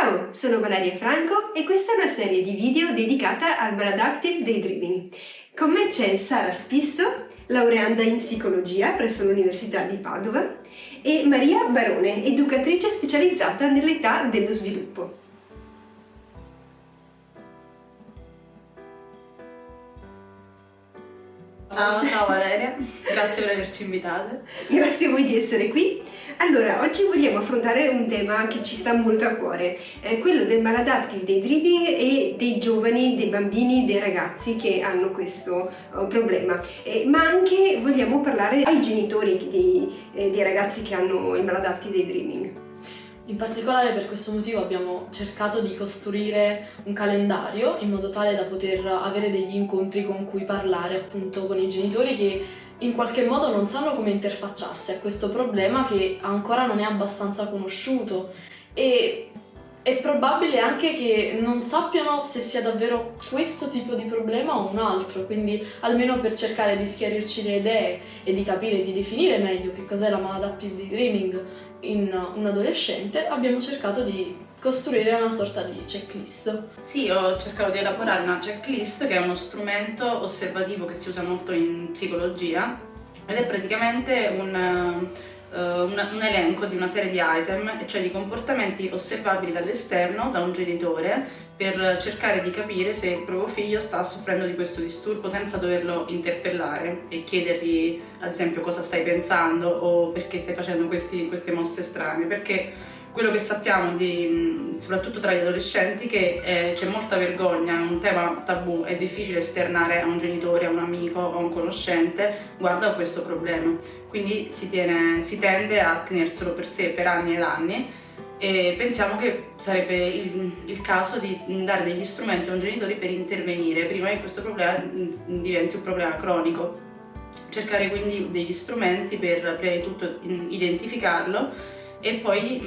Ciao, sono Valeria Franco e questa è una serie di video dedicata al Maladaptive Daydreaming. Con me c'è Sara Spisto, laureanda in psicologia presso l'Università di Padova, e Maria Barone, educatrice specializzata nell'età dello sviluppo. Ciao Valeria, grazie per averci invitate. Grazie a voi di essere qui. Allora, oggi vogliamo affrontare un tema che ci sta molto a cuore, quello del maladaptive daydreaming e dei giovani, dei bambini, dei ragazzi che hanno questo problema. Ma anche vogliamo parlare ai genitori dei ragazzi che hanno il maladaptive daydreaming. In particolare per questo motivo abbiamo cercato di costruire un calendario in modo tale da poter avere degli incontri con cui parlare appunto con i genitori che in qualche modo non sanno come interfacciarsi a questo problema che ancora non è abbastanza conosciuto e è probabile anche che non sappiano se sia davvero questo tipo di problema o un altro, quindi almeno per cercare di schiarirci le idee e di capire, di definire meglio che cos'è la maladaptive daydreaming in un adolescente, abbiamo cercato di costruire una sorta di checklist. Sì, ho cercato di elaborare una checklist che è uno strumento osservativo che si usa molto in psicologia ed è praticamente un elenco di una serie di item, cioè di comportamenti osservabili dall'esterno da un genitore per cercare di capire se il proprio figlio sta soffrendo di questo disturbo senza doverlo interpellare e chiedergli ad esempio cosa stai pensando o perché stai facendo queste mosse strane, perché quello che sappiamo soprattutto tra gli adolescenti che c'è molta vergogna, è un tema tabù, è difficile esternare a un genitore, a un amico o a un conoscente guarda a questo problema, quindi si tende a tenerselo per sé per anni ed anni e pensiamo che sarebbe il caso di dare degli strumenti a un genitore per intervenire prima che questo problema diventi un problema cronico. Cercare quindi degli strumenti per prima di tutto identificarlo e poi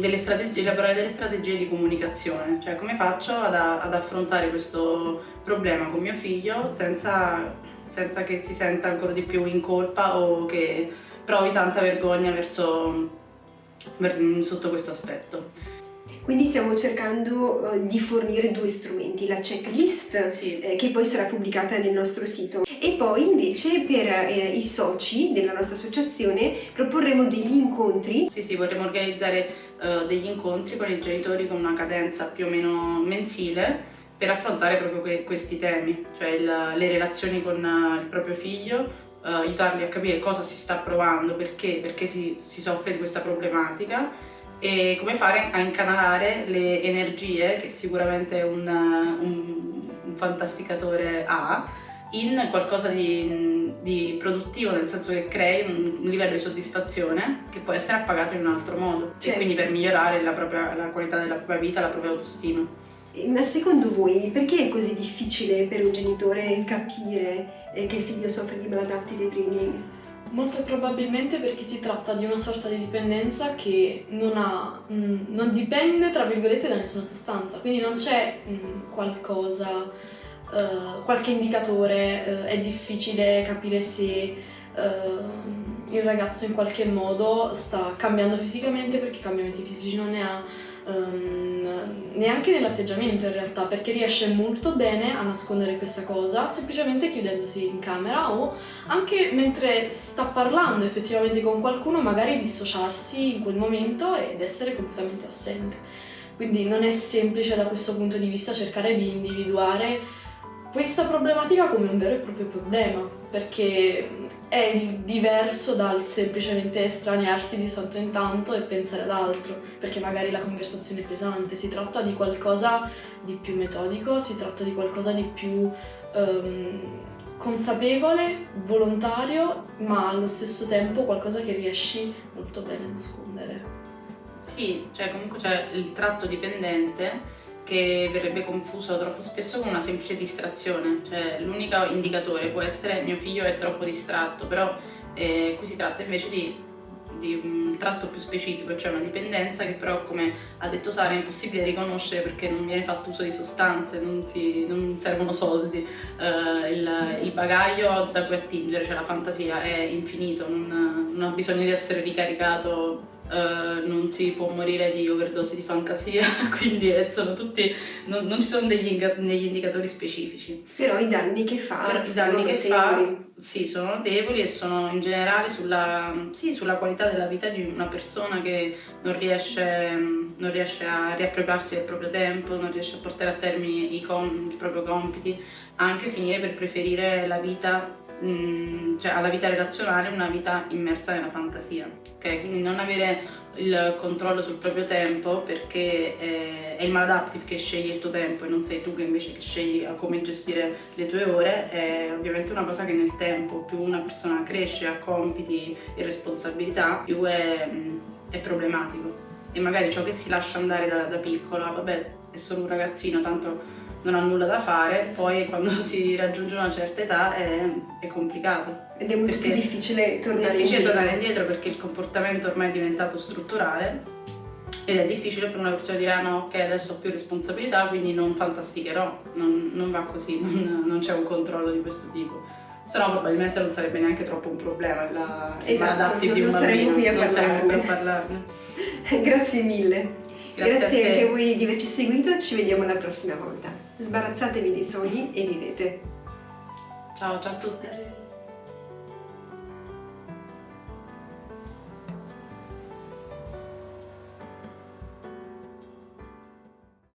elaborare delle strategie di comunicazione, cioè come faccio ad affrontare questo problema con mio figlio senza che si senta ancora di più in colpa o che provi tanta vergogna sotto questo aspetto. Quindi stiamo cercando di fornire due strumenti, la checklist Sì. Che poi sarà pubblicata nel nostro sito e poi invece per i soci della nostra associazione proporremo degli incontri. Sì, vorremmo organizzare degli incontri con i genitori con una cadenza più o meno mensile per affrontare proprio questi temi, cioè le relazioni con il proprio figlio, aiutarli a capire cosa si sta provando, perché si soffre di questa problematica e come fare a incanalare le energie che sicuramente un fantasticatore ha in qualcosa di produttivo, nel senso che crei un livello di soddisfazione che può essere appagato in un altro modo. Certo. E quindi per migliorare la qualità della propria vita, la propria autostima. Ma secondo voi perché è così difficile per un genitore capire che il figlio soffre di maladaptive daydreaming? Molto probabilmente perché si tratta di una sorta di dipendenza che non dipende tra virgolette da nessuna sostanza, quindi non c'è qualcosa, qualche indicatore, è difficile capire se il ragazzo in qualche modo sta cambiando fisicamente perché cambiamenti fisici non ne ha, neanche nell'atteggiamento in realtà, perché riesce molto bene a nascondere questa cosa semplicemente chiudendosi in camera o anche mentre sta parlando effettivamente con qualcuno magari dissociarsi in quel momento ed essere completamente assente. Quindi non è semplice da questo punto di vista cercare di individuare questa problematica come un vero e proprio problema, perché è diverso dal semplicemente estraniarsi di tanto in tanto e pensare ad altro, perché magari la conversazione è pesante, si tratta di qualcosa di più metodico, si tratta di qualcosa di più consapevole, volontario, ma allo stesso tempo qualcosa che riesci molto bene a nascondere. Sì, cioè comunque c'è il tratto dipendente che verrebbe confuso troppo spesso con una semplice distrazione, cioè l'unico indicatore può essere mio figlio è troppo distratto, però qui si tratta invece di un tratto più specifico, cioè una dipendenza che però, come ha detto Sara, è impossibile riconoscere perché non viene fatto uso di sostanze, non servono soldi, il bagaglio da cui attingere, cioè la fantasia è infinito, non ha bisogno di essere ricaricato non si può morire di overdose di fantasia, quindi sono tutti, non ci sono degli indicatori specifici. Però i danni che fa Però i sono danni che notevoli. fa, sì, sono notevoli e sono in generale sulla qualità della vita di una persona che non riesce a riappropriarsi del proprio tempo, non riesce a portare a termine i propri compiti, anche finire per preferire la vita, cioè alla vita relazionale, una vita immersa nella fantasia. Ok, quindi non avere il controllo sul proprio tempo, perché è il maladaptive che sceglie il tuo tempo e non sei tu che invece che scegli come gestire le tue ore, è ovviamente una cosa che nel tempo, più una persona cresce, ha compiti e responsabilità, più è problematico. E magari ciò che si lascia andare da piccola, vabbè, è solo un ragazzino, tanto non ha nulla da fare, poi quando si raggiunge una certa età è complicato. Ed è molto più difficile tornare indietro perché il comportamento ormai è diventato strutturale ed è difficile per una persona dire no, ok, adesso ho più responsabilità, quindi non fantasticherò, non va così, non c'è un controllo di questo tipo. Se no probabilmente non sarebbe neanche troppo un problema Esatto, di un non saremmo qui a non saremmo qui a parlarne. Grazie mille. Grazie a anche te. a voi di averci seguito, ci vediamo la prossima volta. Sbarazzatevi dei sogni e vivete. Ciao a tutti.